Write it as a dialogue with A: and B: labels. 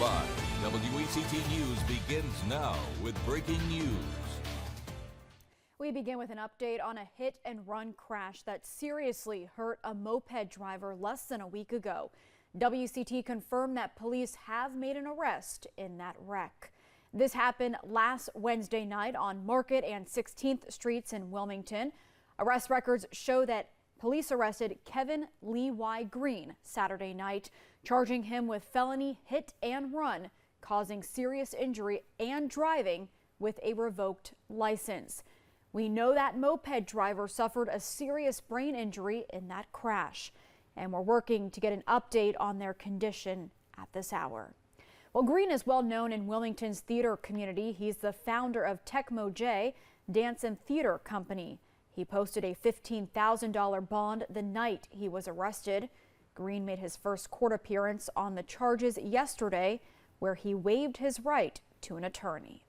A: Live, WECT News begins now with breaking news.
B: We begin with an update on a hit and run crash that seriously hurt a moped driver less than a week ago. WCT confirmed that police have made an arrest in that wreck. This happened last Wednesday night on Market and 16th Streets in Wilmington. Arrest records show that police arrested Kevin Lee Y. Green Saturday night, charging him with felony hit and run, causing serious injury and driving with a revoked license. We know that moped driver suffered a serious brain injury in that crash, and we're working to get an update on their condition at this hour. Well, Green is well known in Wilmington's theater community. He's the founder of Tecmo J Dance and Theater Company. He posted a $15,000 bond the night he was arrested. Green made his first court appearance on the charges yesterday, where he waived his right to an attorney.